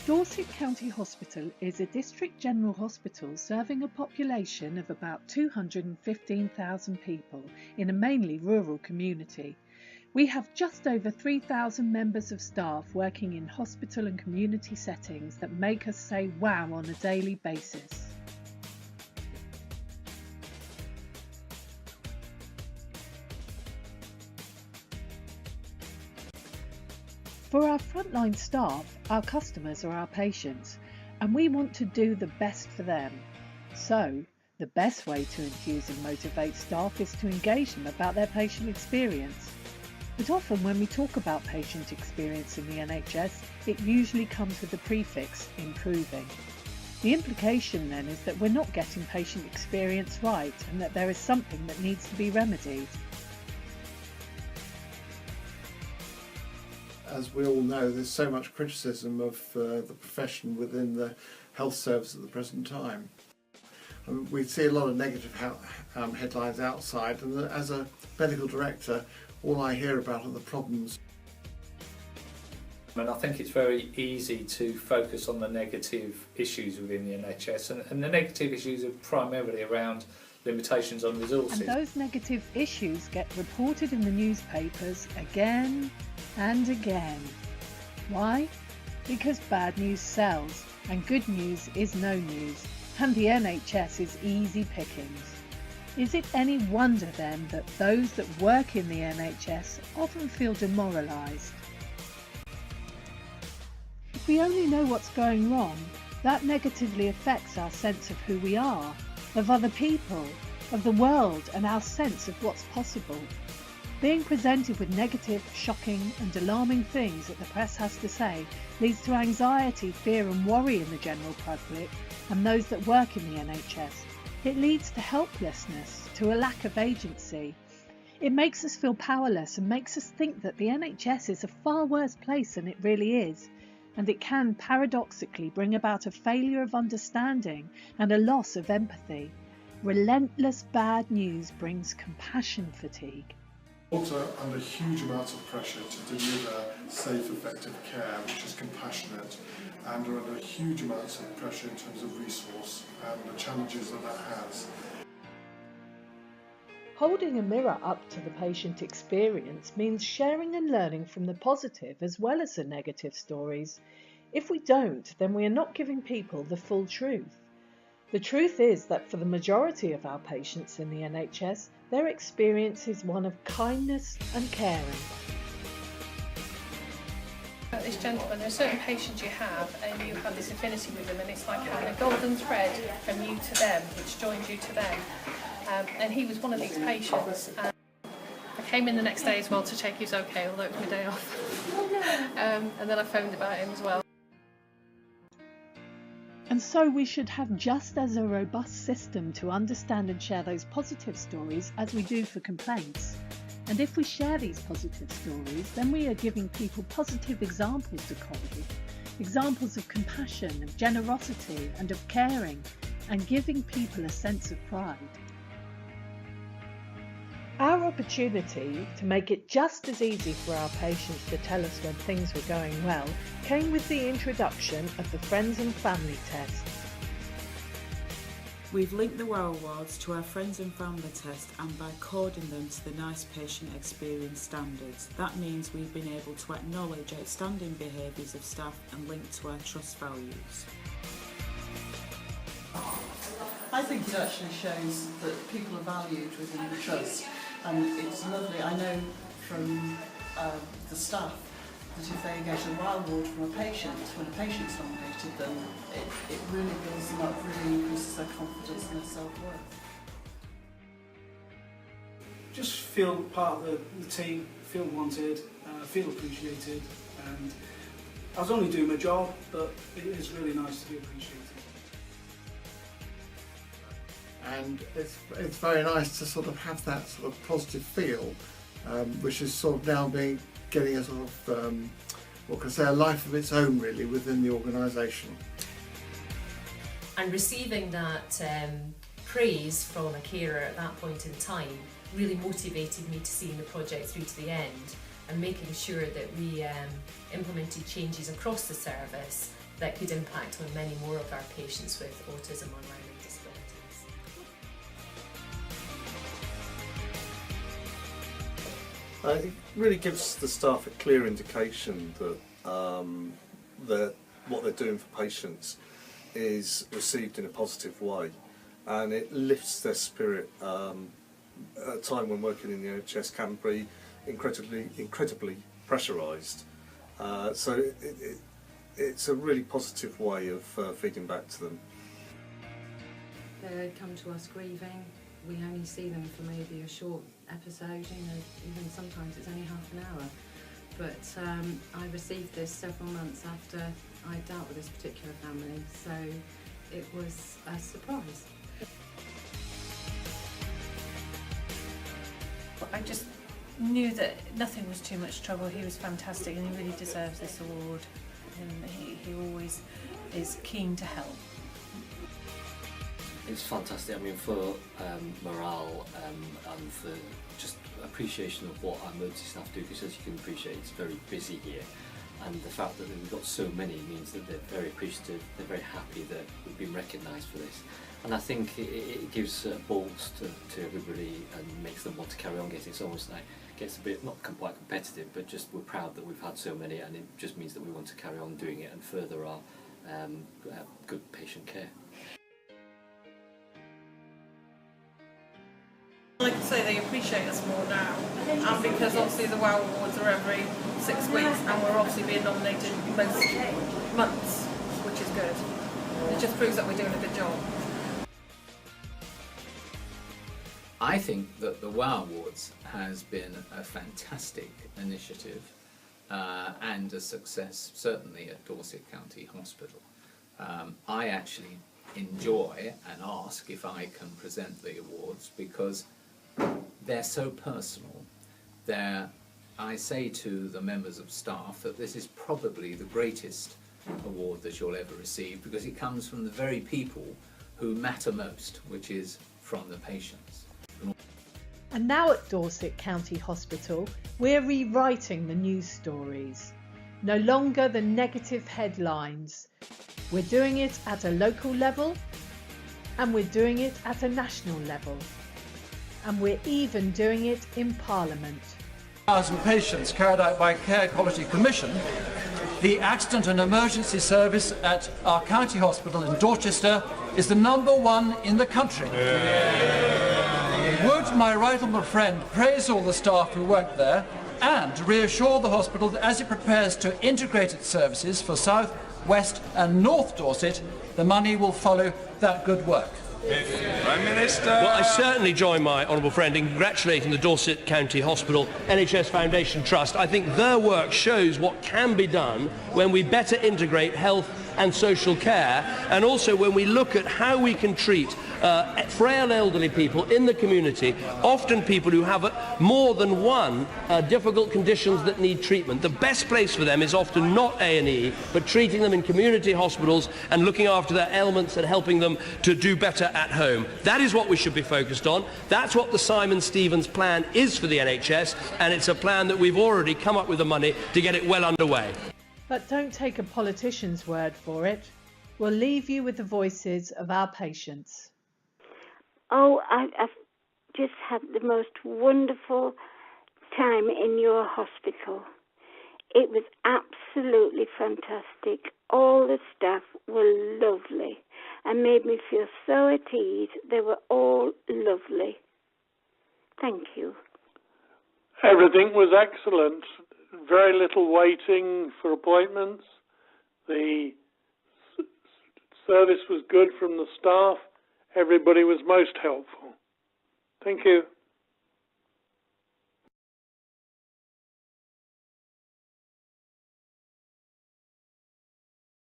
Dorset County Hospital is a district general hospital serving a population of about 215,000 people in a mainly rural community. We have just over 3,000 members of staff working in hospital and community settings that make us say wow on a daily basis. For our frontline staff, our customers are our patients, and we want to do the best for them. So, the best way to enthuse and motivate staff is to engage them about their patient experience. But often when we talk about patient experience in the NHS, it usually comes with the prefix improving. The implication then is that we're not getting patient experience right and that there is something that needs to be remedied. As we all know, there's so much criticism of the profession within the health service at the present time. We see a lot of negative headlines outside, and as a medical director, all I hear about are the problems. And I think it's very easy to focus on the negative issues within the NHS, and the negative issues are primarily around limitations on resources. And those negative issues get reported in the newspapers again and again. Why? Because bad news sells and good news is no news, and the NHS is easy pickings. Is it any wonder then that those that work in the NHS often feel demoralised? If we only know what's going wrong, that negatively affects our sense of who we are, of other people, of the world, and our sense of what's possible. Being presented with negative, shocking and alarming things that the press has to say leads to anxiety, fear and worry in the general public and those that work in the NHS. It leads to helplessness, to a lack of agency. It makes us feel powerless and makes us think that the NHS is a far worse place than it really is. And it can paradoxically bring about a failure of understanding and a loss of empathy. Relentless bad news brings compassion fatigue. Also under huge amounts of pressure to deliver safe, effective care, which is compassionate, and are under huge amounts of pressure in terms of resource and the challenges that has. Holding a mirror up to the patient experience means sharing and learning from the positive as well as the negative stories. If we don't, then we are not giving people the full truth. The truth is that for the majority of our patients in the NHS, their experience is one of kindness and caring. This gentleman, there are certain patients you have and you have this affinity with them, and it's like having a golden thread from you to them, which joins you to them. And he was one of these patients. I came in the next day as well to check he was okay, although it was my day off. And then I phoned about him as well. And so we should have just as a robust system to understand and share those positive stories as we do for complaints. And if we share these positive stories, then we are giving people positive examples to copy, examples of compassion, of generosity and of caring, and giving people a sense of pride. Our opportunity to make it just as easy for our patients to tell us when things were going well came with the introduction of the Friends and Family Test. We've linked the WOW Awards to our Friends and Family Test, and by coding them to the NICE Patient Experience Standards. That means we've been able to acknowledge outstanding behaviours of staff and link to our trust values. I think it actually shows that people are valued within the trust, and it's lovely. I know from the staff that if they get a WOW award from a patient, when a patient's nominated them, it really builds them up, really increases their confidence and their self-worth. Just feel part of the team, feel wanted, feel appreciated, and I was only doing my job, but it is really nice to be appreciated. And it's very nice to sort of have that sort of positive feel, which is sort of now getting a sort of, what can I say, a life of its own really within the organisation. And receiving that praise from a carer at that point in time really motivated me to seeing the project through to the end and making sure that we implemented changes across the service that could impact on many more of our patients with autism or learning disabilities. It really gives the staff a clear indication that what they're doing for patients is received in a positive way, and it lifts their spirit at a time when working in the NHS can be incredibly pressurised. So it's a really positive way of feeding back to them. They come to us grieving. We only see them for maybe a short episode, even sometimes it's only half an hour. But I received this several months after I dealt with this particular family, so it was a surprise. I just knew that nothing was too much trouble. He was fantastic and he really deserves this award, and he always is keen to help. It's fantastic. I mean, for morale and for just appreciation of what our emergency staff do, because as you can appreciate, it's very busy here, and the fact that we've got so many means that they're very appreciative, they're very happy that we've been recognised for this, and I think it gives balls to everybody and makes them want to carry on getting. It's almost like gets a bit, not quite competitive, but just we're proud that we've had so many, and it just means that we want to carry on doing it and further our good patient care. Like I say, they appreciate us more now, and because obviously the WOW Awards are every 6 weeks, and we're obviously being nominated most months, which is good. It just proves that we're doing a good job. I think that the WOW Awards has been a fantastic initiative and a success, certainly at Dorset County Hospital. I actually enjoy and ask if I can present the awards because they're so personal. I say to the members of staff that this is probably the greatest award that you'll ever receive because it comes from the very people who matter most, which is from the patients. And now at Dorset County Hospital, we're rewriting the news stories. No longer the negative headlines. We're doing it at a local level, and we're doing it at a national level. And we're even doing it in Parliament. 1,000 patients carried out by Care Quality Commission, the accident and emergency service at our county hospital in Dorchester is the #1 in the country. Would my right honourable friend praise all the staff who work there and reassure the hospital that as it prepares to integrate its services for South, West and North Dorset, the money will follow that good work. Prime Minister. Well, I certainly join my honourable friend in congratulating the Dorset County Hospital NHS Foundation Trust. I think their work shows what can be done when we better integrate health and social care, and also when we look at how we can treat frail elderly people in the community, often people who have more than one difficult conditions that need treatment. The best place for them is often not A&E, but treating them in community hospitals and looking after their ailments and helping them to do better at home. That is what we should be focused on. That's what the Simon Stevens plan is for the NHS, and it's a plan that we've already come up with the money to get it well underway. But don't take a politician's word for it. We'll leave you with the voices of our patients. Oh, I've just had the most wonderful time in your hospital. It was absolutely fantastic. All the staff were lovely and made me feel so at ease. They were all lovely. Thank you. Everything was excellent. Very little waiting for appointments. The service was good from the staff. Everybody was most helpful. Thank you.